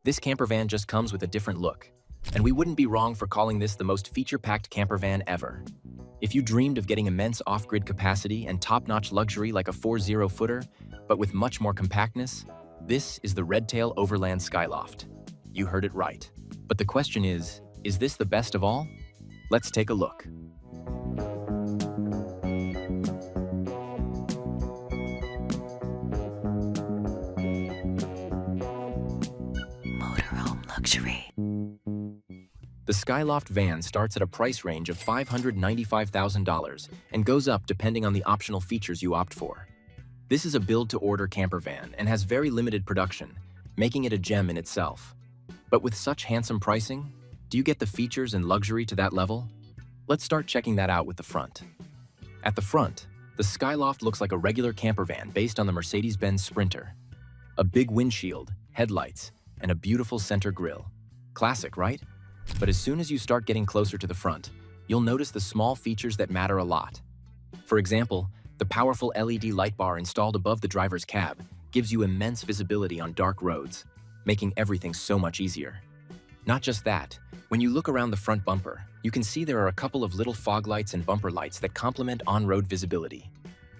This campervan just comes with a different look, and we wouldn't be wrong for calling this the most feature-packed campervan ever. If you dreamed of getting immense off-grid capacity and top-notch luxury like a 4.0-footer, but with much more compactness, this is the Redtail Overland Skyloft. You heard it right. But the question is this the best of all? Let's take a look. Motorhome luxury. The Skyloft van starts at a price range of $595,000 and goes up depending on the optional features you opt for. This is a build-to-order campervan and has very limited production, making it a gem in itself. But with such handsome pricing, do you get the features and luxury to that level? Let's start checking that out with the front. At the front, the Skyloft looks like a regular campervan based on the Mercedes-Benz Sprinter. A big windshield, headlights, and a beautiful center grille. Classic, right? But as soon as you start getting closer to the front, you'll notice the small features that matter a lot. For example, the powerful LED light bar installed above the driver's cab gives you immense visibility on dark roads, making everything so much easier. Not just that, when you look around the front bumper, you can see there are a couple of little fog lights and bumper lights that complement on-road visibility.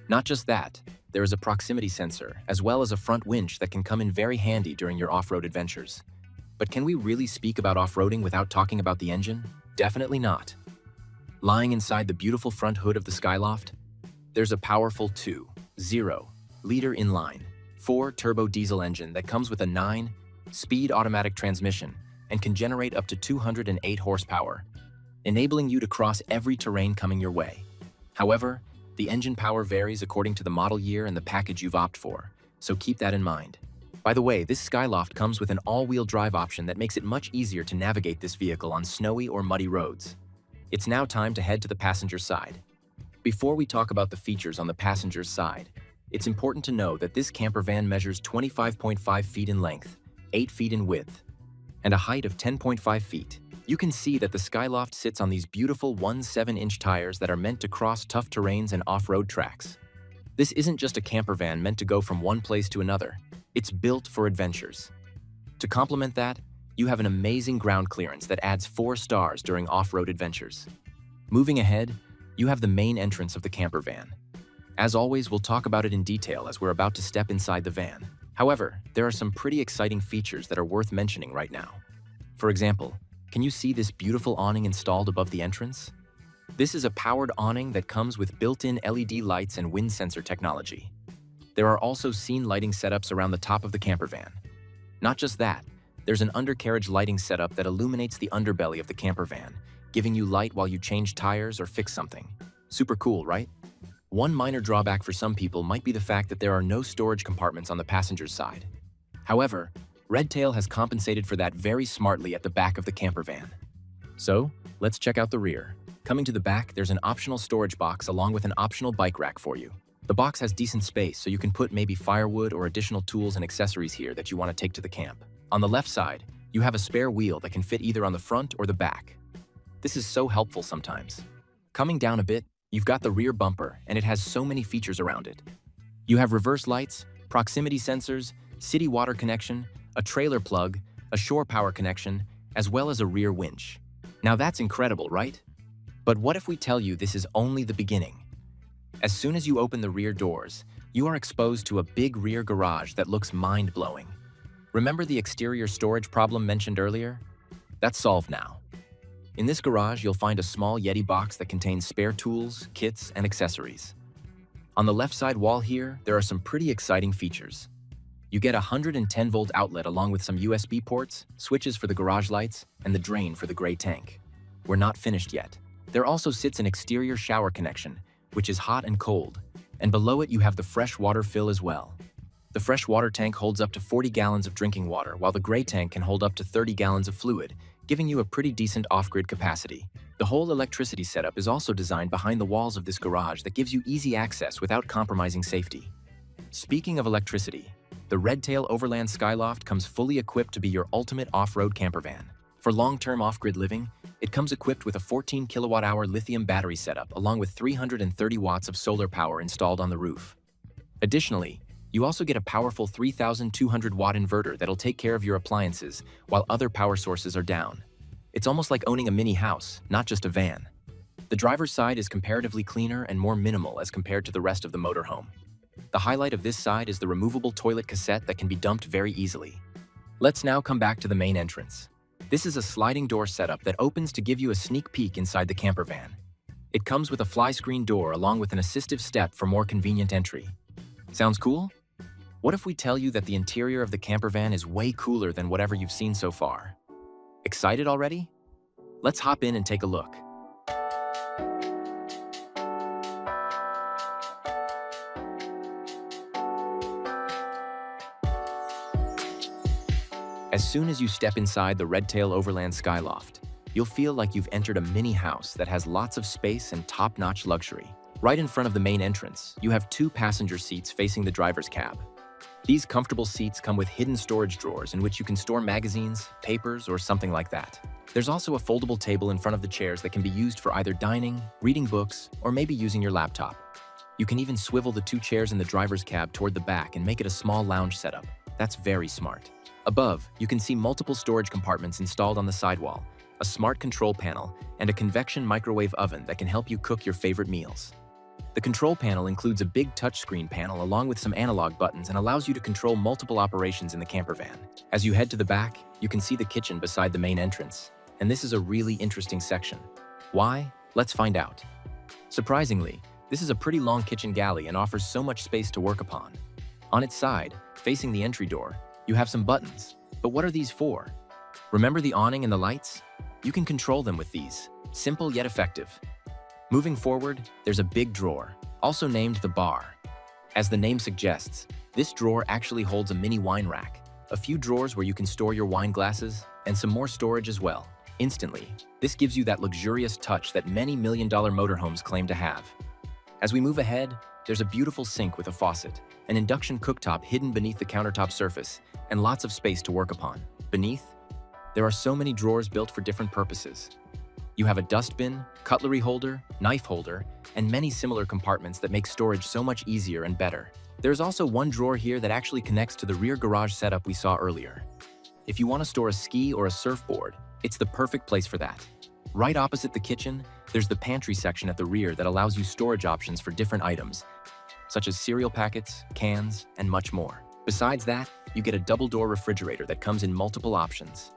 Not just that, there is a proximity sensor, as well as a front winch that can come in very handy during your off-road adventures. But can we really speak about off-roading without talking about the engine? Definitely not. Lying inside the beautiful front hood of the Skyloft, there's a powerful 2.0-liter inline, 4-turbo diesel engine that comes with a 9-speed automatic transmission and can generate up to 208 horsepower, enabling you to cross every terrain coming your way. However, the engine power varies according to the model year and the package you've opted for, so keep that in mind. By the way, this Skyloft comes with an all-wheel drive option that makes it much easier to navigate this vehicle on snowy or muddy roads. It's now time to head to the passenger side. Before we talk about the features on the passenger's side, it's important to know that this campervan measures 25.5 feet in length, 8 feet in width, and a height of 10.5 feet. You can see that the Skyloft sits on these beautiful 1.7-inch tires that are meant to cross tough terrains and off-road tracks. This isn't just a campervan meant to go from one place to another. It's built for adventures. To complement that, you have an amazing ground clearance that adds 4 stars during off-road adventures. Moving ahead, you have the main entrance of the campervan. As always, we'll talk about it in detail as we're about to step inside the van. However, there are some pretty exciting features that are worth mentioning right now. For example, can you see this beautiful awning installed above the entrance? This is a powered awning that comes with built-in LED lights and wind sensor technology. There are also scene lighting setups around the top of the campervan. Not just that, there's an undercarriage lighting setup that illuminates the underbelly of the campervan, giving you light while you change tires or fix something. Super cool, right? One minor drawback for some people might be the fact that there are no storage compartments on the passenger's side. However, Redtail has compensated for that very smartly at the back of the campervan. So, let's check out the rear. Coming to the back, there's an optional storage box along with an optional bike rack for you. The box has decent space, so you can put maybe firewood or additional tools and accessories here that you want to take to the camp. On the left side, you have a spare wheel that can fit either on the front or the back. This is so helpful sometimes. Coming down a bit, you've got the rear bumper, and it has so many features around it. You have reverse lights, proximity sensors, city water connection, a trailer plug, a shore power connection, as well as a rear winch. Now that's incredible, right? But what if we tell you this is only the beginning? As soon as you open the rear doors, you are exposed to a big rear garage that looks mind-blowing. Remember the exterior storage problem mentioned earlier? That's solved now. In this garage, you'll find a small Yeti box that contains spare tools, kits, and accessories. On the left side wall here, there are some pretty exciting features. You get a 110-volt outlet along with some USB ports, switches for the garage lights, and the drain for the gray tank. We're not finished yet. There also sits an exterior shower connection, which is hot and cold, and below it you have the fresh water fill as well. The fresh water tank holds up to 40 gallons of drinking water, while the gray tank can hold up to 30 gallons of fluid, giving you a pretty decent off-grid capacity. The whole electricity setup is also designed behind the walls of this garage that gives you easy access without compromising safety. Speaking of electricity, the Redtail Overland Skyloft comes fully equipped to be your ultimate off-road campervan. For long-term off-grid living, it comes equipped with a 14 kilowatt-hour lithium battery setup along with 330 watts of solar power installed on the roof. Additionally, You also get a powerful 3,200-watt inverter that'll take care of your appliances while other power sources are down. It's almost like owning a mini house, not just a van. The driver's side is comparatively cleaner and more minimal as compared to the rest of the motorhome. The highlight of this side is the removable toilet cassette that can be dumped very easily. Let's now come back to the main entrance. This is a sliding door setup that opens to give you a sneak peek inside the campervan. It comes with a fly screen door along with an assistive step for more convenient entry. Sounds cool? What if we tell you that the interior of the campervan is way cooler than whatever you've seen so far? Excited already? Let's hop in and take a look. As soon as you step inside the Redtail Overland Skyloft, you'll feel like you've entered a mini house that has lots of space and top-notch luxury. Right in front of the main entrance, you have 2 passenger seats facing the driver's cab. These comfortable seats come with hidden storage drawers in which you can store magazines, papers, or something like that. There's also a foldable table in front of the chairs that can be used for either dining, reading books, or maybe using your laptop. You can even swivel the 2 chairs in the driver's cab toward the back and make it a small lounge setup. That's very smart. Above, you can see multiple storage compartments installed on the sidewall, a smart control panel, and a convection microwave oven that can help you cook your favorite meals. The control panel includes a big touchscreen panel along with some analog buttons and allows you to control multiple operations in the campervan. As you head to the back, you can see the kitchen beside the main entrance, and this is a really interesting section. Why? Let's find out. Surprisingly, this is a pretty long kitchen galley and offers so much space to work upon. On its side, facing the entry door, you have some buttons, but what are these for? Remember the awning and the lights? You can control them with these, simple yet effective. Moving forward, there's a big drawer, also named the bar. As the name suggests, this drawer actually holds a mini wine rack, a few drawers where you can store your wine glasses, and some more storage as well. Instantly, this gives you that luxurious touch that many million-dollar motorhomes claim to have. As we move ahead, there's a beautiful sink with a faucet, an induction cooktop hidden beneath the countertop surface, and lots of space to work upon. Beneath, there are so many drawers built for different purposes. You have a dustbin, cutlery holder, knife holder, and many similar compartments that make storage so much easier and better. There's also one drawer here that actually connects to the rear garage setup we saw earlier. If you want to store a ski or a surfboard, it's the perfect place for that. Right opposite the kitchen, there's the pantry section at the rear that allows you storage options for different items, such as cereal packets, cans, and much more. Besides that, you get a double-door refrigerator that comes in multiple options.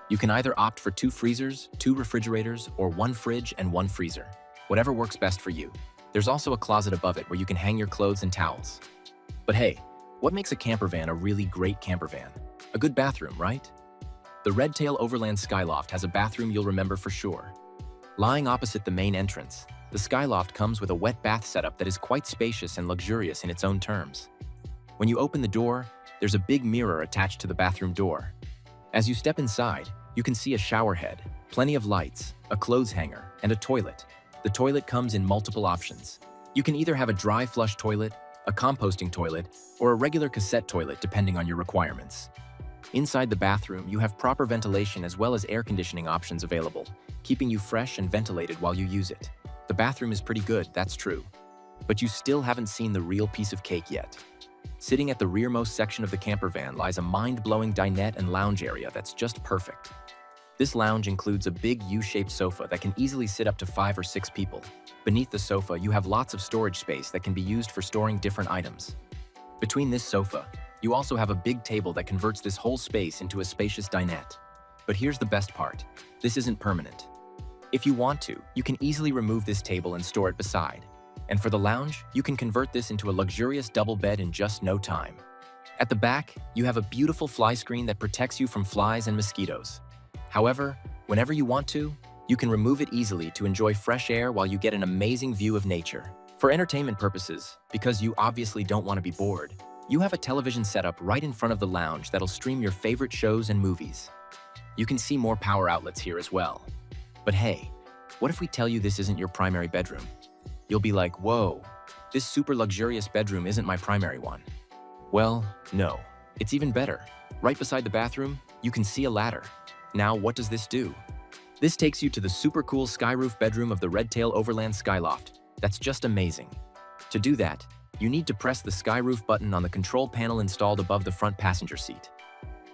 You can either opt for 2 freezers, 2 refrigerators, or 1 fridge and 1 freezer, whatever works best for you. There's also a closet above it where you can hang your clothes and towels. But hey, what makes a campervan a really great campervan? A good bathroom, right? The Redtail Overland Skyloft has a bathroom you'll remember for sure. Lying opposite the main entrance, the Skyloft comes with a wet bath setup that is quite spacious and luxurious in its own terms. When you open the door, there's a big mirror attached to the bathroom door. As you step inside, you can see a shower head, plenty of lights, a clothes hanger, and a toilet. The toilet comes in multiple options. You can either have a dry flush toilet, a composting toilet, or a regular cassette toilet depending on your requirements. Inside the bathroom, you have proper ventilation as well as air conditioning options available, keeping you fresh and ventilated while you use it. The bathroom is pretty good, that's true. But you still haven't seen the real piece of cake yet. Sitting at the rearmost section of the campervan lies a mind-blowing dinette and lounge area that's just perfect. This lounge includes a big U-shaped sofa that can easily sit up to 5 or 6 people. Beneath the sofa, you have lots of storage space that can be used for storing different items. Between this sofa, you also have a big table that converts this whole space into a spacious dinette. But here's the best part. This isn't permanent. If you want to, you can easily remove this table and store it beside. And for the lounge, you can convert this into a luxurious double bed in just no time. At the back, you have a beautiful fly screen that protects you from flies and mosquitoes. However, whenever you want to, you can remove it easily to enjoy fresh air while you get an amazing view of nature. For entertainment purposes, because you obviously don't want to be bored, you have a television setup right in front of the lounge that'll stream your favorite shows and movies. You can see more power outlets here as well. But hey, what if we tell you this isn't your primary bedroom? You'll be like, whoa, this super luxurious bedroom isn't my primary one. Well, no, it's even better. Right beside the bathroom, you can see a ladder. Now, what does this do? This takes you to the super cool sky roof bedroom of the Redtail Overland Skyloft. That's just amazing. To do that, You need to press the Skyroof button on the control panel installed above the front passenger seat.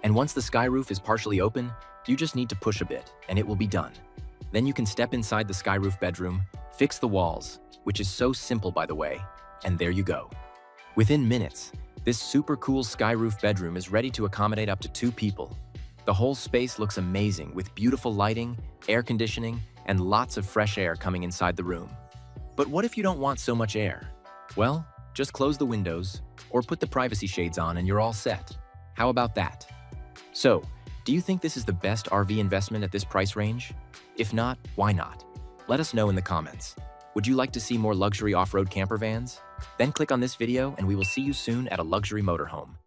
And once the Skyroof is partially open, you just need to push a bit, and it will be done. Then you can step inside the Skyroof bedroom, fix the walls, which is so simple by the way, and there you go. Within minutes, this super cool Skyroof bedroom is ready to accommodate up to 2 people. The whole space looks amazing with beautiful lighting, air conditioning, and lots of fresh air coming inside the room. But what if you don't want so much air? Well, just close the windows or put the privacy shades on and you're all set. How about that? So, do you think this is the best RV investment at this price range? If not, why not? Let us know in the comments. Would you like to see more luxury off-road camper vans? Then click on this video and we will see you soon at a luxury motorhome.